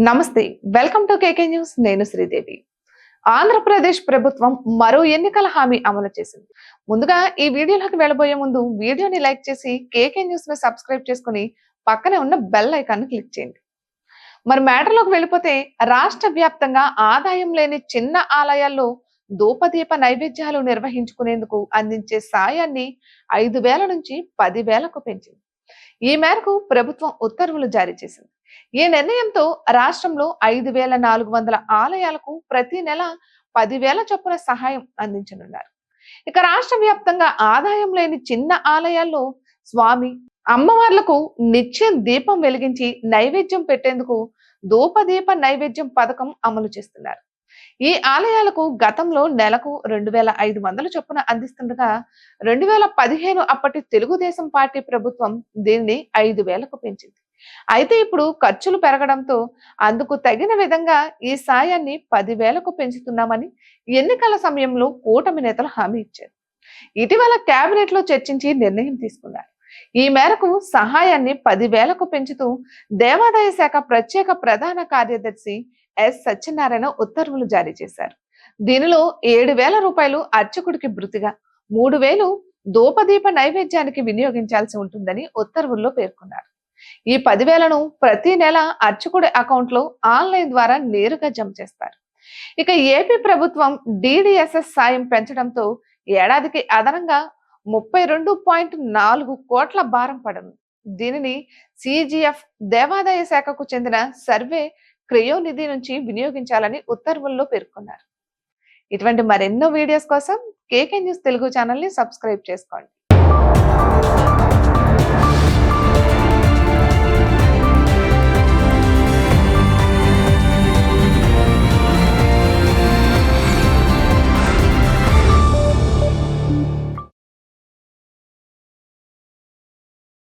నమస్తే, welcome to KK news. నేను శ్రీదేవి. ఆంధ్రప్రదేశ్ ప్రభుత్వం మరో ఎన్నికల హామీ అమలు చేసింది. ముందుగా ఈ వీడియోలోకి వెళ్ళబోయే ముందు వీడియోని లైక్ చేసి కేకే న్యూస్ ని సబ్స్క్రైబ్ చేసుకుని పక్కనే ఉన్న బెల్ ఐకాన్ క్లిక్ చేయండి. మరి మ్యాటర్లోకి వెళ్ళిపోతే, రాష్ట్ర వ్యాప్తంగా ఆదాయం లేని చిన్న ఆలయాల్లో ధూపదీప నైవేద్యాలు నిర్వహించుకునేందుకు అందించే సాయాన్ని 5,000 నుంచి 10,000కు పెంచింది. ఈ మేరకు ప్రభుత్వం ఉత్తర్వులు జారీ చేసింది. ఈ నిర్ణయంతో రాష్ట్రంలో 5,400 ఆలయాలకు ప్రతి నెల 10,000 చొప్పున సహాయం అందించనున్నారు. ఇక రాష్ట్ర వ్యాప్తంగా ఆదాయం లేని చిన్న ఆలయాల్లో స్వామి అమ్మవార్లకు నిత్యం దీపం వెలిగించి నైవేద్యం పెట్టేందుకు ధూపదీప నైవేద్యం పథకం అమలు చేస్తున్నారు. ఈ ఆలయాలకు గతంలో నెలకు 2,500 చొప్పున అందిస్తుండగా 2015 అప్పటి తెలుగుదేశం పార్టీ ప్రభుత్వం దీన్ని 5,000కు పెంచింది. అయితే ఇప్పుడు ఖర్చులు పెరగడంతో అందుకు తగిన విధంగా ఈ సాయాన్ని 10,000కు పెంచుతున్నామని ఎన్నికల సమయంలో కూటమి నేతలు హామీ ఇచ్చారు. ఇటీవల కేబినెట్ లో చర్చించి నిర్ణయం తీసుకున్నారు. ఈ మేరకు సహాయాన్ని 10,000కు పెంచుతూ దేవాదాయ శాఖ ప్రత్యేక ప్రధాన కార్యదర్శి ఎస్ సత్యనారాయణ ఉత్తర్వులు జారీ చేశారు. దీనిలో 7,000 రూపాయలు అర్చకుడికి భృతిగా, 3,000 ధూపదీప నైవేద్యానికి వినియోగించాల్సి ఉంటుందని ఉత్తర్వుల్లో పేర్కొన్నారు. ఈ 10,000ను ప్రతి నెల అర్చకుడి అకౌంట్ లో ఆన్లైన్ ద్వారా నేరుగా జమ చేస్తారు. ఇక ఏపీ ప్రభుత్వం DDSS సాయం పెంచడంతో ఏడాదికి అదనంగా 32.4 కోట్ల భారం పడనుంది. దీనిని CGF దేవాదాయ శాఖకు చెందిన సర్వే క్రయో నిధి నుంచి వినియోగించాలని ఉత్తర్వుల్లో పేర్కొన్నారు. ఇటువంటి మరెన్నో వీడియోస్ కోసం కేకే న్యూస్ తెలుగు ఛానల్ ని సబ్స్క్రైబ్ చేసుకోండి.